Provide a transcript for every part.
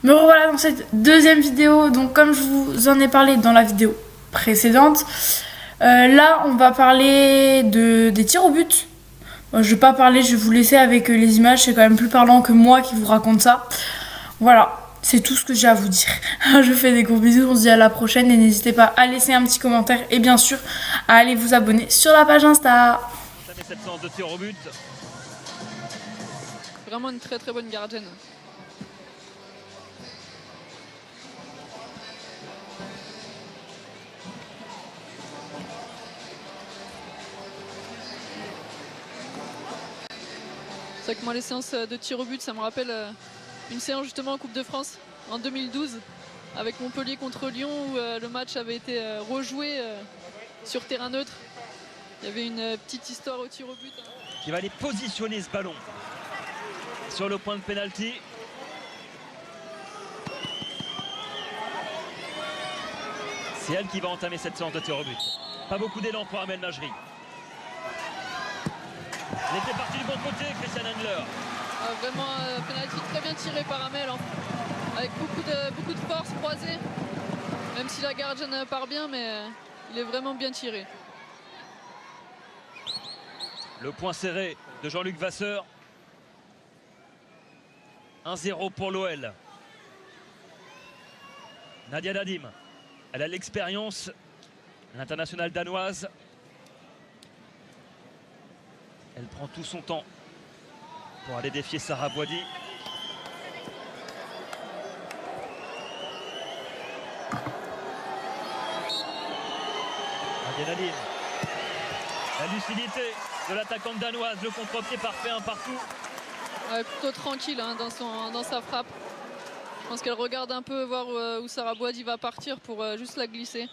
Me revoilà dans cette deuxième vidéo. Donc comme je vous en ai parlé dans la vidéo précédente, là on va parler des tirs au but. Bon, je vais pas parler, je vais vous laisser avec les images, c'est quand même plus parlant que moi qui vous raconte ça. Voilà, c'est tout ce que j'ai à vous dire. Je vous fais des gros bisous, on se dit à la prochaine et n'hésitez pas à laisser un petit commentaire et bien sûr à aller vous abonner sur la page Insta. Cette séance de tir au but. Vraiment une très très bonne gardienne. C'est vrai que moi les séances de tir au but ça me rappelle une séance justement en Coupe de France en 2012 avec Montpellier contre Lyon où le match avait été rejoué sur terrain neutre. Il y avait une petite histoire au tir au but. Qui va aller positionner ce ballon sur le point de pénalty. C'est elle qui va entamer cette séance de tir au but. Pas beaucoup d'élan pour Amel Majri. Il était parti du bon côté, Christian Handler. Vraiment penalty très bien tiré par Amel, hein, avec beaucoup de force croisée. Même si la gardienne part bien, mais il est vraiment bien tiré. Le point serré de Jean-Luc Vasseur. 1-0 pour l'OL. Nadia Nadim, elle a l'expérience, l'internationale danoise. Elle prend tout son temps pour aller défier Sarah Boidi. Nadia Nadim. La lucidité de l'attaquante danoise, le contre-pied parfait, un partout. Plutôt tranquille hein, dans sa frappe. Je pense qu'elle regarde un peu voir où Sarah Boidi va partir pour juste la glisser.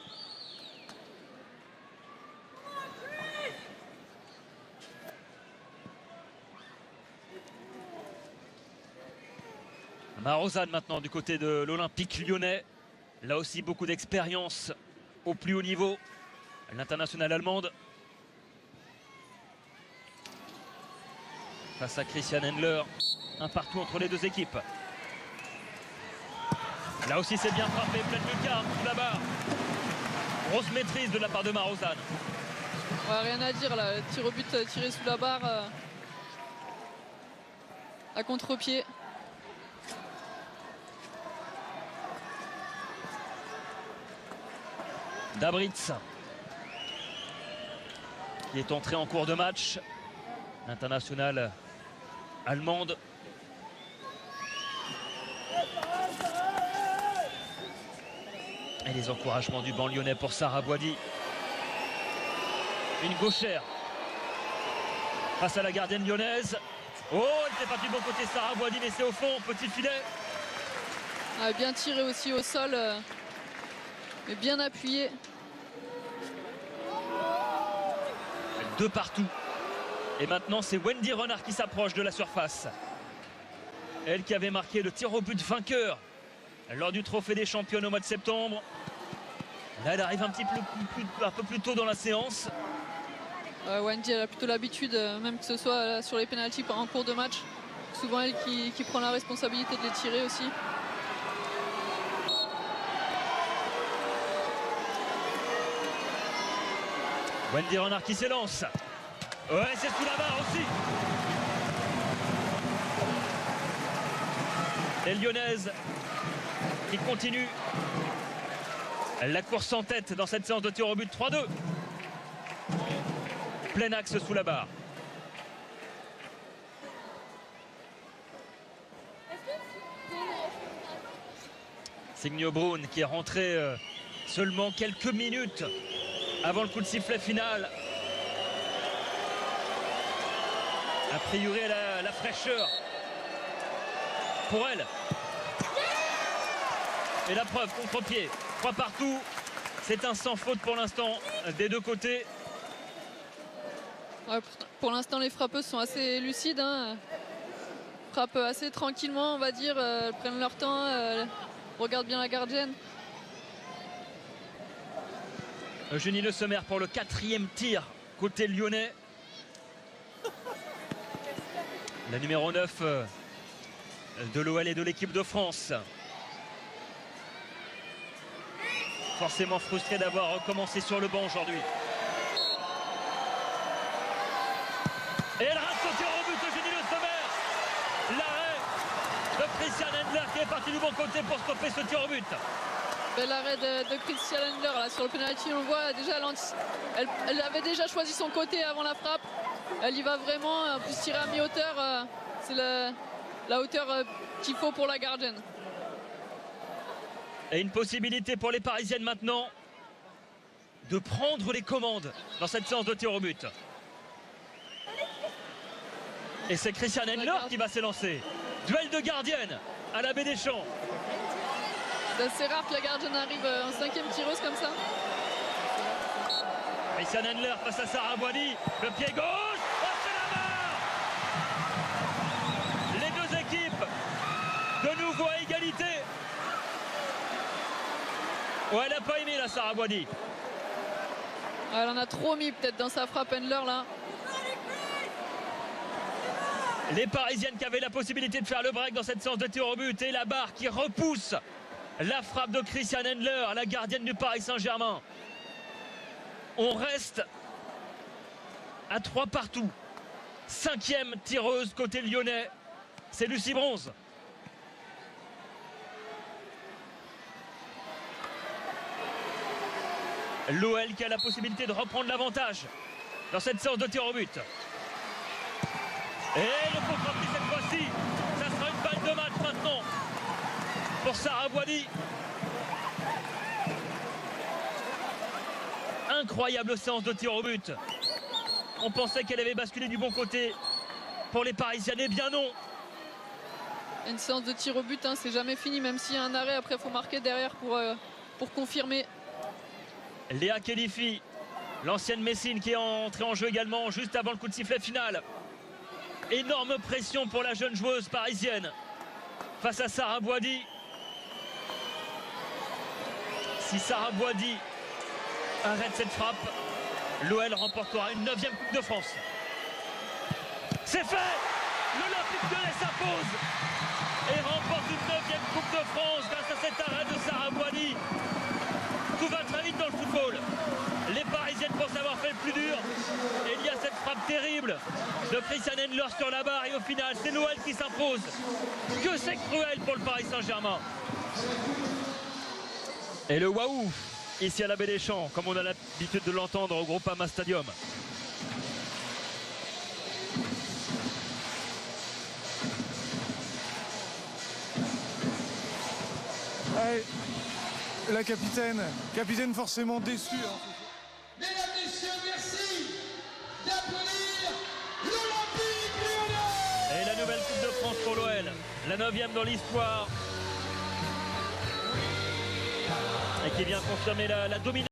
Marozane maintenant du côté de l'Olympique lyonnais. Là aussi beaucoup d'expérience au plus haut niveau. L'internationale allemande. Face à Christian Handler. Un partout entre les deux équipes. Là aussi c'est bien frappé, pleine lucarne sous la barre. Grosse maîtrise de la part de Marozane. Ouais, rien à dire là, tir au but tiré sous la barre à contre-pied. Dabritz qui est entré en cours de match. L'internationale allemande. Et les encouragements du banc lyonnais pour Sarah Boidi. Une gauchère face à la gardienne lyonnaise. Oh, elle était partie du bon côté Sarah Boidi, mais c'est au fond, petit filet. Bien tiré aussi au sol, mais bien appuyé. Deux partout. Et maintenant, c'est Wendy Renard qui s'approche de la surface. Elle qui avait marqué le tir au but vainqueur lors du Trophée des Championnes au mois de septembre. Là, elle arrive un peu plus tôt dans la séance. Wendy, elle a plutôt l'habitude, même que ce soit sur les pénaltys en cours de match. Souvent, elle qui prend la responsabilité de les tirer aussi. Wendy Renard qui s'élance. Ouais, c'est sous la barre aussi. Les Lyonnaises qui continuent la course en tête dans cette séance de tir au but. 3-2. Plein axe sous la barre. Signe Brun qui est rentré seulement quelques minutes avant le coup de sifflet final. A priori, elle a la fraîcheur pour elle. Et la preuve, contre-pied. 3 partout. C'est un sans faute pour l'instant des deux côtés. Ouais, pour l'instant, les frappeuses sont assez lucides. Hein. Frappent assez tranquillement, on va dire. Prennent leur temps. Regardent bien la gardienne. Eugénie Le Sommer pour le 4e tir côté lyonnais. La numéro 9 de l'OL et de l'équipe de France. Forcément frustré d'avoir recommencé sur le banc aujourd'hui. Et elle rate son tir au but, Eugénie Le Sommer. L'arrêt de Christian Endler qui est parti du bon côté pour stopper ce tir au but. L'arrêt de Christian Endler là, sur le penalty, on voit déjà, elle avait déjà choisi son côté avant la frappe. Elle y va vraiment, en plus tirer à mi-hauteur, c'est la hauteur qu'il faut pour la gardienne. Et une possibilité pour les Parisiennes maintenant de prendre les commandes dans cette séance de tir au but. Et c'est Christian Endler qui va s'élancer. Duel de gardienne à la Baie des Champs. C'est assez rare que la gardienne arrive en 5e tireuse comme ça. Christian Endler face à Sarah Boily. Le pied gauche. Oh, c'est la barre. Les deux équipes de nouveau à égalité. Ouais, elle n'a pas aimé la Sarah Boily. Elle en a trop mis peut-être dans sa frappe, Endler là. Les Parisiennes qui avaient la possibilité de faire le break dans cette séance de tir au but. Et la barre qui repousse la frappe de Christian Endler, la gardienne du Paris Saint-Germain. On reste à 3 partout. 5e tireuse côté lyonnais, c'est Lucie Bronze. L'OL qui a la possibilité de reprendre l'avantage dans cette séance de tir au but. Et le contre-pied cette fois-ci, ça sera une balle de match maintenant pour Sarah Boily. Incroyable séance de tir au but. On pensait qu'elle avait basculé du bon côté pour les Parisiennes, eh bien non. Une séance de tir au but, hein, c'est jamais fini, même s'il y a un arrêt, après il faut marquer derrière pour confirmer. Léa Khelifi, l'ancienne Messine qui est entrée en jeu également juste avant le coup de sifflet final. Énorme pression pour la jeune joueuse parisienne face à Sarah Boily. Si Sarah Boily arrête cette frappe, l'OL remportera une 9e Coupe de France. C'est fait! L'Olympique Lyonnais s'impose et remporte une 9e Coupe de France grâce à cet arrêt de Sarah Boily. Tout va très vite dans le football. Les Parisiennes pensent avoir fait le plus dur. Et il y a cette frappe terrible de Christian Endler sur la barre. Et au final, c'est l'OL qui s'impose. Que c'est cruel pour le Paris Saint-Germain. Et le waouh ici à la Baie des Champs, comme on a l'habitude de l'entendre au Groupama Stadium. Allez, la capitaine forcément déçue. Hein. Mesdames, messieurs, merci d'applaudir l'Olympique Lyonnais. Et la nouvelle Coupe de France pour l'OL, la 9e dans l'histoire. Et qui vient confirmer la domination.